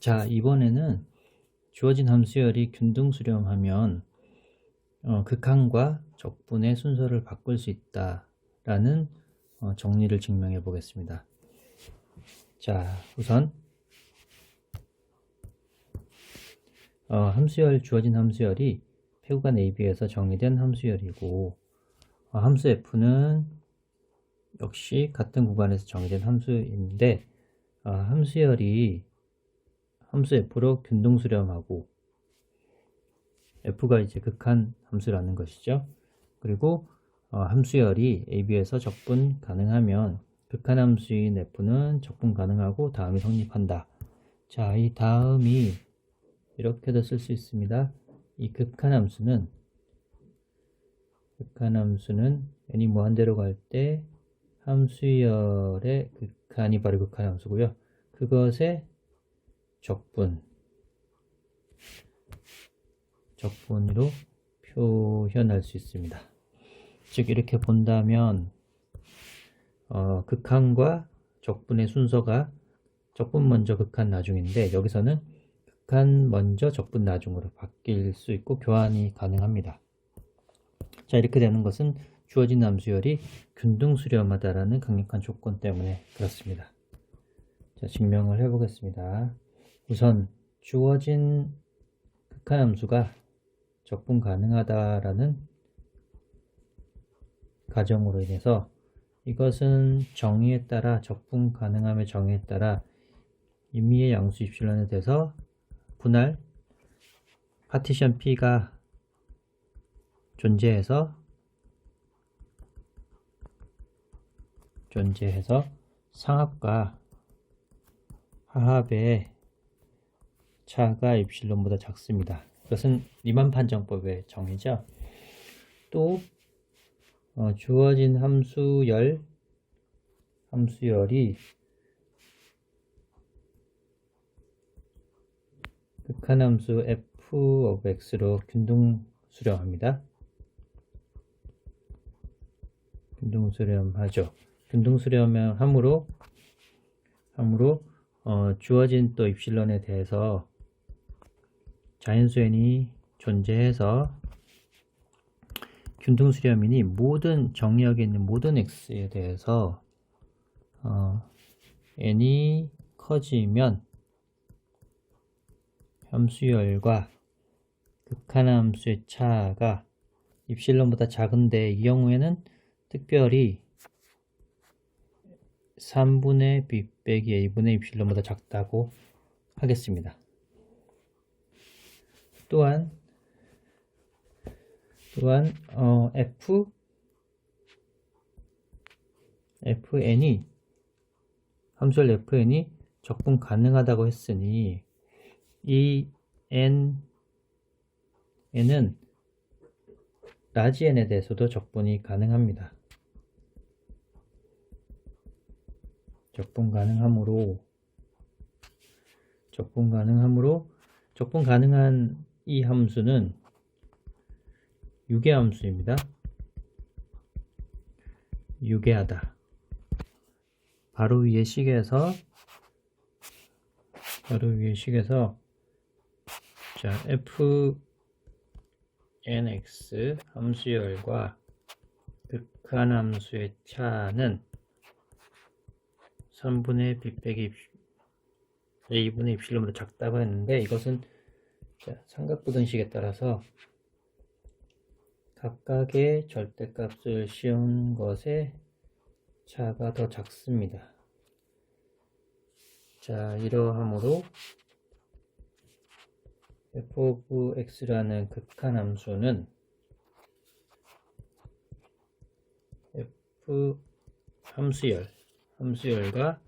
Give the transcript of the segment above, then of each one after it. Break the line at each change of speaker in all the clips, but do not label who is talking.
자, 이번에는 주어진 함수열이 균등수렴하면 극한과 적분의 순서를 바꿀 수 있다라는 정리를 증명해 보겠습니다. 자, 우선 주어진 함수열이 폐구간 AB에서 정의된 함수열이고, 함수 F는 역시 같은 구간에서 정의된 함수인데, 함수열이 함수 F로 균등수렴하고, F가 이제 극한 함수라는 것이죠. 그리고 함수열이 AB에서 적분 가능하면 극한 함수인 F는 적분 가능하고 다음이 성립한다. 자, 이 다음이 이렇게도 쓸 수 있습니다. 이 극한 함수는 n이 무한대로 갈 때 함수열의 극한이 바로 극한 함수고요. 그것의 적분으로 표현할 수 있습니다. 즉 이렇게 본다면 극한과 적분의 순서가 적분 먼저 극한 나중인데, 여기서는 극한 먼저 적분 나중으로 바뀔 수 있고 교환이 가능합니다. 자, 이렇게 되는 것은 주어진 함수열이 균등수렴하다라는 강력한 조건 때문에 그렇습니다. 자, 증명을 해보겠습니다. 우선 주어진 극한 함수가 적분 가능하다라는 가정으로 인해서 이것은 정의에 따라, 적분 가능함의 정의에 따라 임의의 양수 입실론에 대해서 분할 파티션 P가 존재해서 상합과 하합의 차가 입실론보다 작습니다. 이것은 리만 판정법의 정의죠. 또 주어진 함수열이 극한함수 f of x로 균등수렴합니다. 균등수렴하죠. 균등수렴함으로 주어진 또 입실론에 대해서 자연수 n이 존재해서 균등수렴이니 모든 정의역에 있는 모든 x에 대해서 n이 커지면 함수열과 극한함수의 차가 입실론보다 작은데, 이 경우에는 특별히 3분의 b 빼기 a분의 입실론보다 작다고 하겠습니다. 또한 fn이 함수열 fn이 적분 가능하다고 했으니 이 n은 라지 n에 대해서도 적분이 가능합니다. 적분 가능한 이 함수는 유계함수입니다. 유계하다. 바로 위에 식에서 자, fnx 함수열과 극한함수의 차는 3분의 b 빼기 a분의 입실론보다 작다고 했는데, 이것은 삼각부등식에 따라서 각각의 절대값을 씌운 것의 차가 더 작습니다. 자, 이러함으로 f of x라는 극한함수는 f 함수열과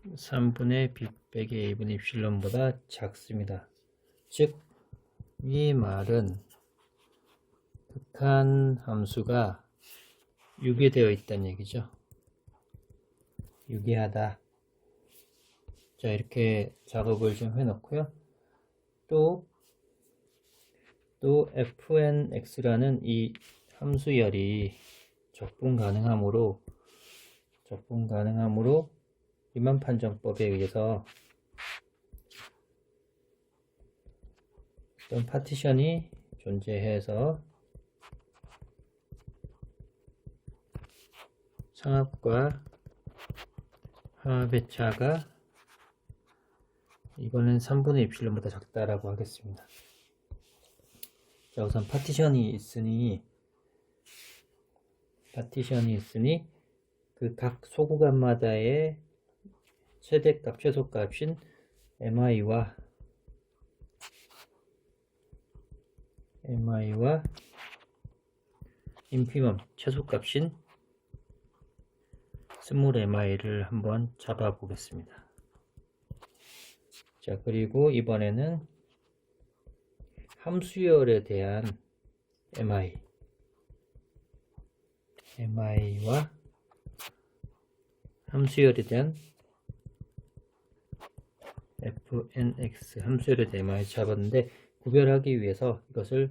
3분의 b 빼기 a분의 입실론보다 작습니다. 즉, 이 말은 극한 함수가 유계되어 있다는 얘기죠. 유계하다. 자, 이렇게 작업을 좀 해놓고요. 또 fnx라는 이 함수열이 적분 가능하므로 리만 판정법에 의해서 어떤 파티션이 존재해서 상합과 하합의 차가 이거는 3분의 입실론보다 작다라고 하겠습니다. 자, 우선 파티션이 있으니 그 각 소구간마다의 최대값, 최소값인 mi와 인피멈, 최소값인 스몰 mi를 한번 잡아 보겠습니다. 자, 그리고 이번에는 함수열에 대한 mi와 함수열에 대한 fnx 함수열에 대한 mi 잡았는데 구별하기 위해서 이것을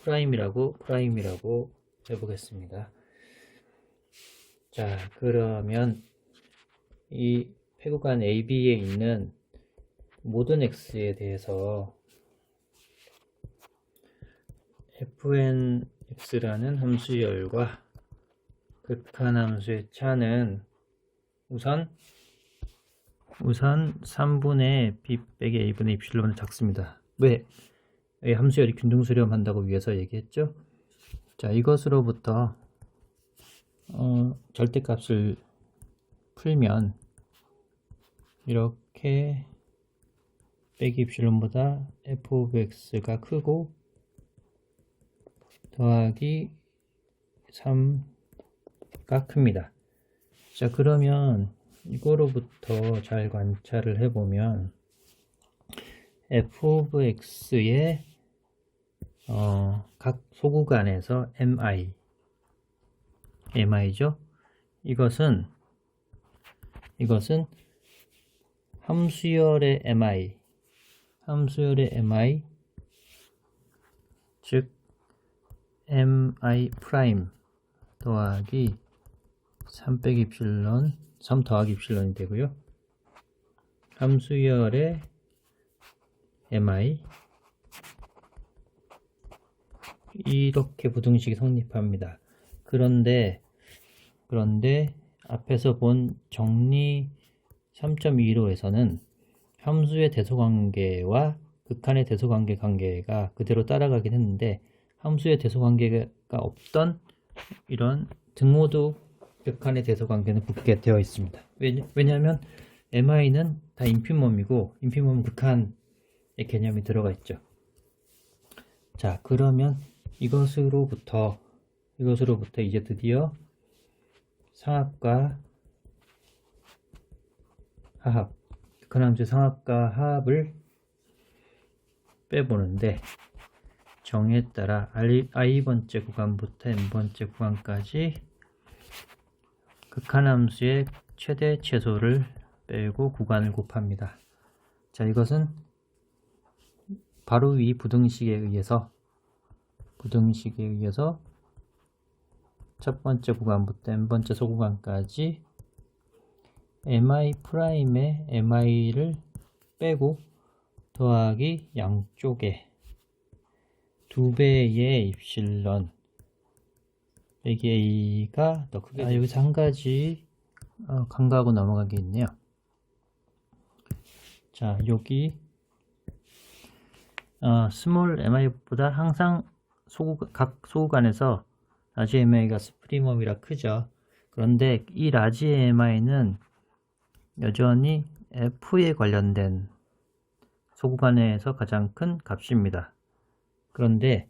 프라임이라고 해보겠습니다. 자, 그러면 이 패구간 AB에 있는 모든 x에 대해서 fnx라는 함수열과 극한함수의 차는 우선 3분의 b 빼기 a분의 입실론을 작습니다. 왜? 함수열이 균등수렴한다고 위해서 얘기했죠. 자, 이것으로부터 절대값을 풀면 이렇게 빼기 입실론보다 f of x가 크고 더하기 3가 큽니다. 자, 그러면 이거로부터 잘 관찰을 해보면 f of x의 각 소구간에서 mi죠. 이것은 함수열의 mi, 즉 mi 프라임 더하기 3 빼기 입실론, 3 더하기 입실론이 되고요. 함수열의 mi 이렇게 부등식이 성립합니다. 그런데 앞에서 본 정리 3.15에서는 함수의 대소관계와 극한의 대소관계가 그대로 따라가긴 했는데 함수의 대소관계가 없던 이런 등호도 극한의 대소관계는 붙게 되어 있습니다. 왜냐하면 mi는 다 인피멈이고 인피멈은 극한의 개념이 들어가 있죠. 자, 그러면 이것으로부터 이제 드디어 상합과 하합, 극한함수의 상합과 하합을 빼보는데 정의에 따라 i번째 구간부터 n번째 구간까지 극한함수의 최대 최소를 빼고 구간을 곱합니다. 자, 이것은 바로 위 부등식에 의해서 첫 번째 구간부터 n번째 소구간까지 mi 프라임의 mi를 빼고 더하기 양쪽에 2배의 입실론 빼기 a가 더 크게 여기서 한 가지 간과하고 넘어간 게 있네요. 자, 여기 스몰 mi보다 항상 각 소구간에서 라지 mi가 스프리멈이라 크죠. 그런데 이 라지 mi는 여전히 f에 관련된 소구간에서 가장 큰 값입니다. 그런데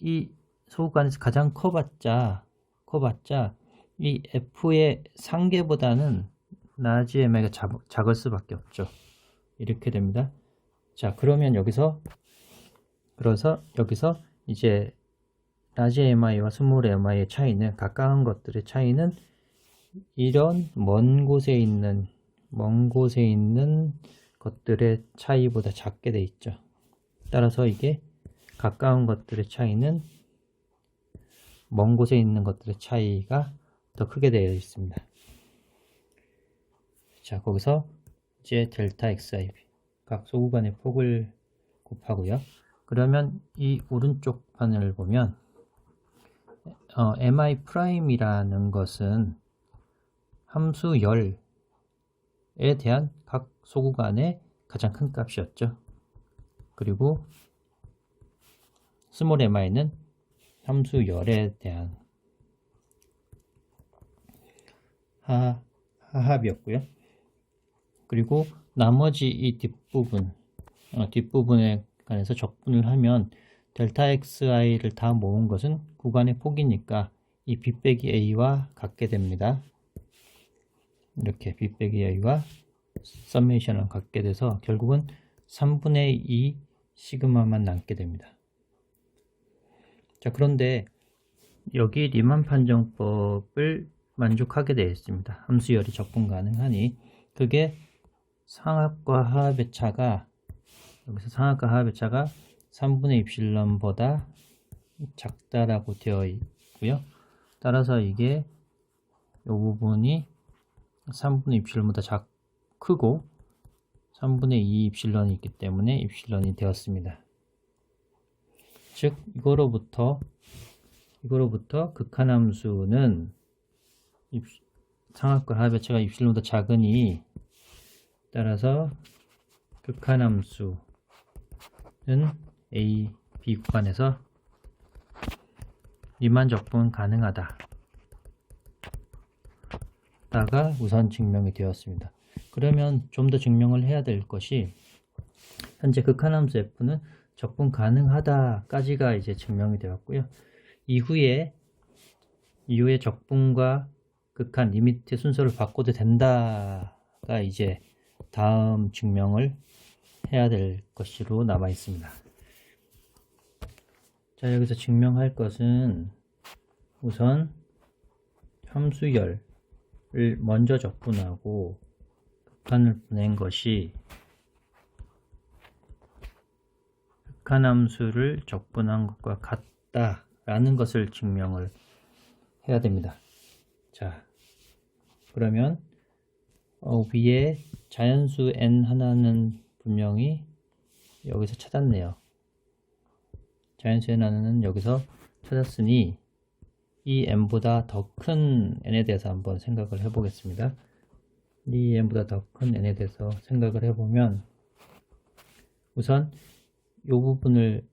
이 소구간에서 가장 커봤자 이 f의 상계보다는 라지 mi가 작을 수밖에 없죠. 이렇게 됩니다. 자, 그러면 여기서 이제 라지 mi와 스몰 mi의 차이는, 가까운 것들의 차이는 이런 먼 곳에 있는 것들의 차이보다 작게 돼 있죠. 따라서 이게 가까운 것들의 차이는 먼 곳에 있는 것들의 차이가 더 크게 되어 있습니다. 자, 거기서 이제 델타 xi 각 소구간의 폭을 곱하고요. 그러면 이 오른쪽 판을 보면 mi 프라임이라는 것은 함수 열에 대한 각 소구간의 가장 큰 값이었죠. 그리고 스몰 mi는 함수 열에 대한 하합이었고요. 그리고 나머지 이 뒷부분에 관해서 적분을 하면 델타 xi를 다 모은 것은 구간의 폭이니까 이 b 빼기 a와 같게 됩니다. 이렇게 b 빼기 a와 서메이션을 갖게 돼서 결국은 3분의 2 시그마만 남게 됩니다. 자, 그런데 여기 리만 판정법을 만족하게 되어 있습니다. 함수열이 적분 가능하니 그게 상합과 하합의 차가 여기서 상합과 하합의 차가 3분의 입실론보다 작다라고 되어 있고요. 따라서 이게 이 부분이 3분의 입실론보다 크고 3분의 2 입실론이 있기 때문에 입실론이 되었습니다. 즉 이거로부터 극한함수는 상합과 하합의 차가 입실론보다 작으니 따라서 극한함수는 A, B 구간에서 리만 적분 가능하다 다가 우선 증명이 되었습니다. 그러면 좀 더 증명을 해야 될 것이 현재 극한함수 F는 적분 가능하다까지가 이제 증명이 되었고요. 이후에 적분과 극한 리미트 순서를 바꿔도 된다가 이제 다음 증명을 해야 될 것으로 남아 있습니다. 자, 여기서 증명할 것은 우선 함수열을 먼저 적분하고 극한을 보낸 것이 극한함수를 적분한 것과 같다라는 것을 증명을 해야 됩니다. 자, 그러면 위에 자연수 n 하나는 분명히 여기서 찾았네요. 자연수 n 하나는 여기서 찾았으니 이 n보다 더 큰 n에 대해서 한번 생각을 해보겠습니다. 이 n보다 더 큰 n에 대해서 생각을 해보면 우선 이 부분을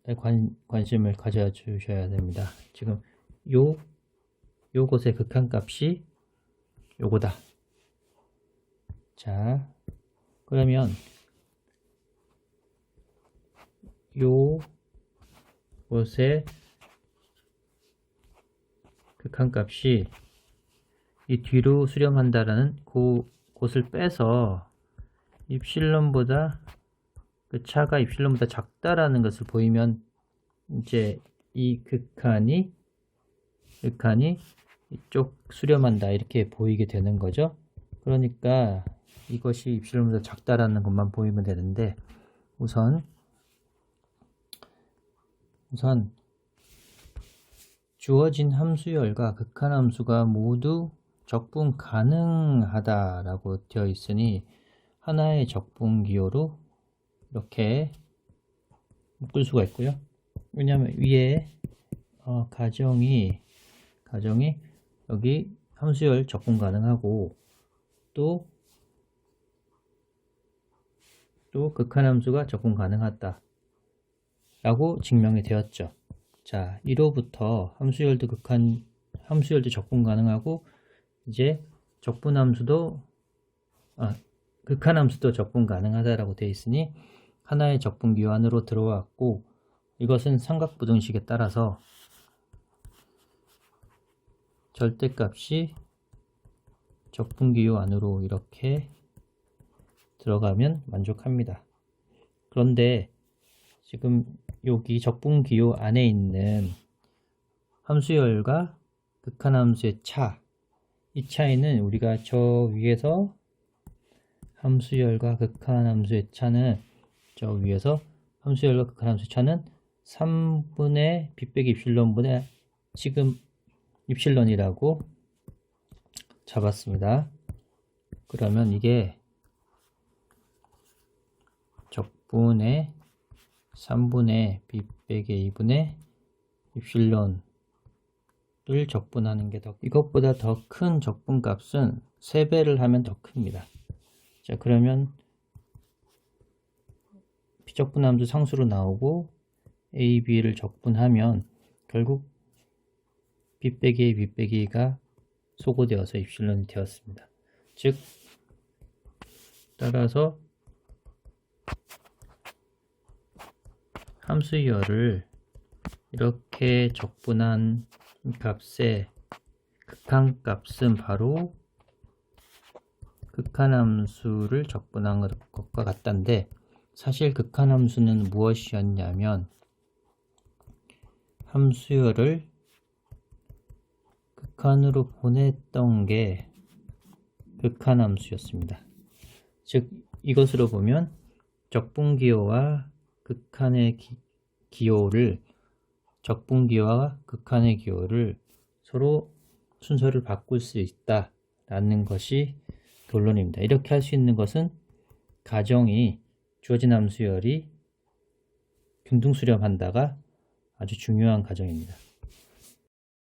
관심을 가져 주셔야 됩니다. 지금 요것의 극한값이 요거다. 자, 그러면 요것의 극한값이 이 뒤로 수렴한다라는 곳을 빼서 입실론보다 그 차가 입실론보다 작다라는 것을 보이면 이제 이 극한이 이쪽 수렴한다 이렇게 보이게 되는 거죠. 그러니까 이것이 입실론보다 작다라는 것만 보이면 되는데 우선 주어진 함수열과 극한함수가 모두 적분 가능하다라고 되어 있으니 하나의 적분기호로 이렇게 묶을 수가 있고요. 왜냐하면 위에 가정이 여기 함수열 적분 가능하고 또 극한함수가 적분 가능하다 라고 증명이 되었죠. 자, 이로부터 함수열도 적분 가능하고 이제 극한함수도 적분 가능하다라고 되어 있으니 하나의 적분기호 안으로 들어왔고 이것은 삼각부등식에 따라서 절대값이 적분기호 안으로 이렇게 들어가면 만족합니다. 그런데 지금 여기 적분기호 안에 있는 함수열과 극한함수의 차, 이 차이는 우리가 저 위에서 함수열과 극한함수의 차는 저 위에서 함수열과 극한함수의 차는 3분의 b 빼기 입실론분의 지금 입실론이라고 잡았습니다. 그러면 이게 적분의 3분의 b 빼기 a분의 입실론을 적분하는 게 이것보다 더 큰 적분값은 3배를 하면 더 큽니다. 자, 그러면 비적분함수 상수로 나오고 a, b를 적분하면 결국 b 빼기 a, b 빼기 a가 소거되어서 입실론이 되었습니다. 즉 따라서 함수열을 이렇게 적분한 값의 극한값은 바로 극한함수를 적분한 것과 같단데, 사실 극한함수는 무엇이었냐면 함수열을 극한으로 보냈던 게 극한함수였습니다. 즉 이것으로 보면 적분기호와 극한의 기호를 적분기호와 극한의 기호를 서로 순서를 바꿀 수 있다라는 것이 결론입니다. 이렇게 할 수 있는 것은 가정이 주어진 함수열이 균등수렴한다가 아주 중요한 가정입니다.